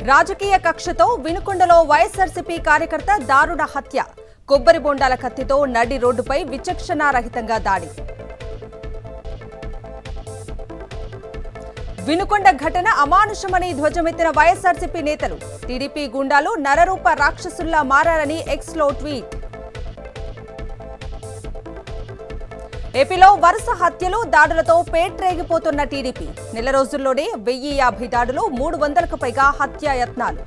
రాజకీయ కక్షతో వినుకొండలో వైఎస్ఆర్సీపీ కార్యకర్త దారుణ హత్య. కొబ్బరి బొండాల కత్తితో నడి రోడ్డుపై విచక్షణారహితంగా దాడి. వినుకొండ ఘటన అమానుషమని ధ్వజమెత్తిన వైఎస్ఆర్సీపీ నేతలు. టీడీపీ గుండాలు నరరూప రాక్షసుల్లా మారారని ఎక్స్లో ట్వీట్. ఏపీలో వరుస హత్యలు దాడులతో పేట్రేగిపోతున్న టీడీపీ. నెల రోజుల్లోనే 1050 దాడులు, 300కు పైగా హత్యాయత్నాలు.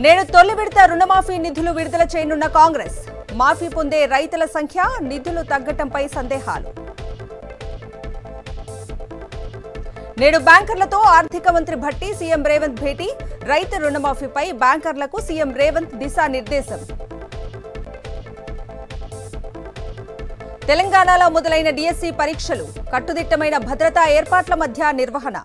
నేడు తొలి విడత రుణమాఫీ నిధులు విడుదల చేయనున్న కాంగ్రెస్. మాఫీ పొందే రైతుల సంఖ్య, నిధులు తగ్గటంపై సందేహాలు. నేడు బ్యాంకర్లతో ఆర్థిక మంత్రి భట్టి, సీఎం రేవంత్ భేటీ. రైతు రుణమాఫీపై బ్యాంకర్లకు సీఎం రేవంత్ దిశానిర్దేశం. తెలంగాణలో మొదలైన డిఎస్సి పరీక్షలు. కట్టుదిట్టమైన భద్రతా ఏర్పాట్ల మధ్య నిర్వహణ.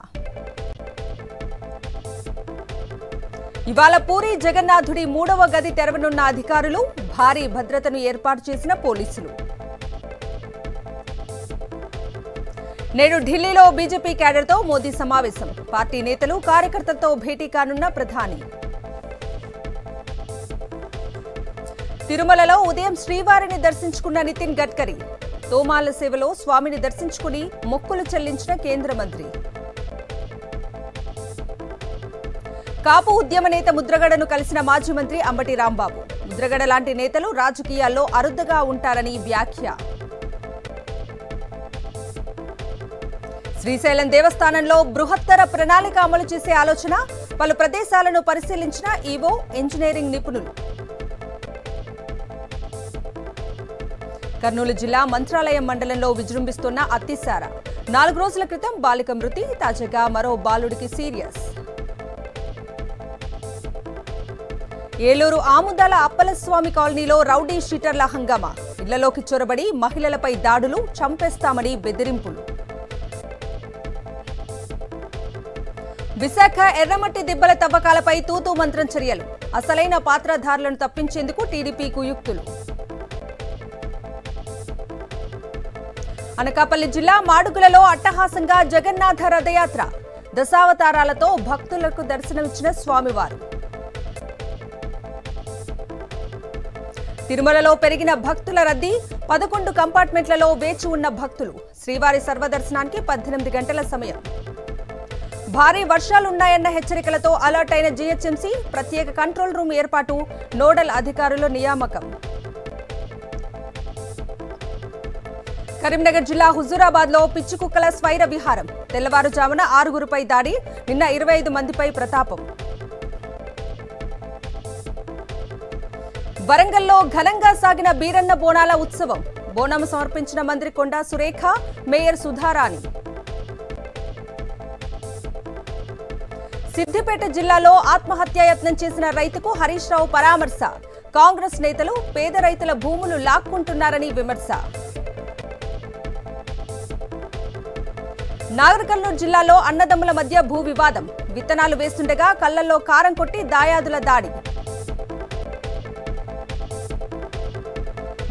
ఇవాళ పూరి జగన్నాథుడి 3వ గది తెరవనున్న అధికారులు. భారీ భద్రతను ఏర్పాటు చేసిన పోలీసులు. నేడు ఢిల్లీలో బీజేపీ క్యాడర్తో మోదీ సమావేశం. పార్టీ నేతలు, కార్యకర్తలతో భేటీ కానున్న ప్రధాని. తిరుమలలో ఉదయం శ్రీవారిని దర్శించుకున్న నితిన్ గడ్కరీ. తోమాల సేవలో స్వామిని దర్శించుకుని మొక్కులు చెల్లించిన కేంద్ర మంత్రి. కాపు ఉద్యమ నేత ముద్రగడను కలిసిన మాజీ మంత్రి అంబటి రాంబాబు. ముద్రగడ లాంటి నేతలు రాజకీయాల్లో అరుదుగా ఉంటారని వ్యాఖ్య. శ్రీశైలం దేవస్థానంలో బృహత్తర ప్రణాళిక అమలు చేసే ఆలోచన. పలు ప్రదేశాలను పరిశీలించిన ఈవో, ఇంజనీరింగ్ నిపుణులు. కర్నూలు జిల్లా మంత్రాలయం మండలంలో విజృంభిస్తున్న అత్తిసార. 4 రోజుల క్రితం బాలిక మృతి. తాజాగా మరో బాలుడికి సీరియస్. ఏలూరు ఆముదాల అప్పలస్వామి కాలనీలో రౌడీ షీటర్ల హంగామా. ఇళ్లలోకి చొరబడి మహిళలపై దాడులు, చంపేస్తామని బెదిరింపులు. విశాఖ ఎర్రమట్టి దిబ్బల తవ్వకాలపై తూతూ మంత్రం చర్యలు. అసలైన పాత్రధారులను తప్పించేందుకు టీడీపీ కుయుక్తులు. అనకాపల్లి జిల్లా మాడుగులలో అట్టహాసంగా జగన్నాథ రథయాత్ర. దశావతారాలతో భక్తులకు దర్శనమిచ్చిన స్వామివారు. తిరుమలలో పెరిగిన భక్తుల రద్దీ. 11 కంపార్ట్మెంట్లలో వేచి ఉన్న భక్తులు. శ్రీవారి సర్వదర్శనానికి 18 గంటల సమయం. భారీ వర్షాలున్నాయన్న హెచ్చరికలతో అలర్ట్ అయిన జీహెచ్ఎంసీ. ప్రత్యేక కంట్రోల్ రూమ్ ఏర్పాటు, నోడల్ అధికారుల నియామకం. కరీంనగర్ జిల్లా హుజూరాబాద్ లో పిచ్చి కుక్కల స్వైర విహారం. తెల్లవారుజామున 6గురిపై దాడి. నిన్న 25 మందిపై ప్రతాపం. వరంగల్లో ఘనంగా సాగిన బీరన్న బోనాల ఉత్సవం. బోనం సమర్పించిన మంత్రి కొండా సురేఖ, మేయర్ సుధారాణి. సిద్దిపేట జిల్లాలో ఆత్మహత్యాయత్నం చేసిన రైతుకు హరీష్ రావు పరామర్శ. కాంగ్రెస్ నేతలు పేద రైతుల భూములు లాక్కుంటున్నారని విమర్శ. నాగర్ కర్నూలు జిల్లాలో అన్నదమ్ముల మధ్య భూ వివాదం. విత్తనాలు వేస్తుండగా కళ్లల్లో కారం కొట్టి దాయాదుల దాడి.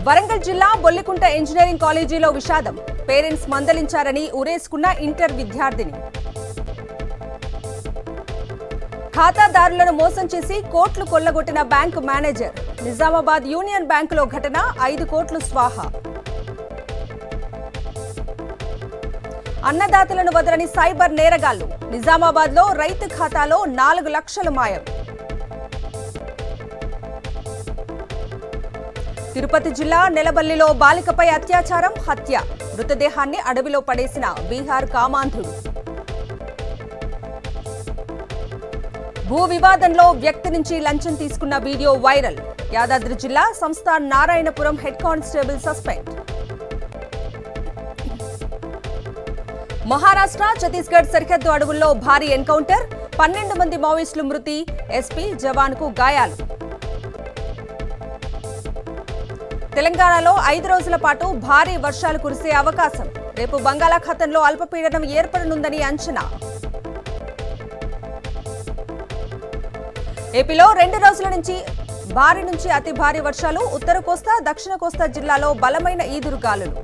వరంగల్ జిల్లా బొల్లికుంట ఇంజనీరింగ్ కాలేజీలో విషాదం. పేరెంట్స్ మందలించారని ఉరేసుకున్న ఇంటర్ విద్యార్థిని. ఖాతాదారులను మోసం చేసి కోట్లు కొల్లగొట్టిన బ్యాంకు మేనేజర్. నిజామాబాద్ యూనియన్ బ్యాంకులో ఘటన. 5 కోట్లు స్వాహా. అన్నదాతలను వదలని సైబర్ నేరగాళ్లు. నిజామాబాద్ లో రైతు ఖాతాలో 4 లక్షలు మాయం. తిరుపతి జిల్లా నెలబల్లిలో బాలికపై అత్యాచారం, హత్య. మృతదేహాన్ని అడవిలో పడేసిన బీహార్ కామాంధుడు. భూ వివాదంలో వ్యక్తి నుంచి లంచం తీసుకున్న వీడియో వైరల్. యాదాద్రి జిల్లా Sansthan Narayanapuram head constable suspend. Maharashtra, Chhattisgarh సరిహద్దు అడవుల్లో భారీ ఎన్కౌంటర్. 12 మంది మావోయిస్టులు మృతి. ఎస్పీ, జవాన్కు గాయాలు. తెలంగాణలో 5 రోజుల పాటు భారీ వర్షాలు కురిసే అవకాశం. రేపు బంగాళాఖాతంలో అల్పపీడనం ఏర్పడనుందని అంచనా. ఏపీలో 2 రోజుల నుంచి భారీ నుంచి అతి భారీ వర్షాలు. ఉత్తర కోస్తా, దక్షిణ కోస్తా జిల్లాలో బలమైన ఈదురుగాలులు.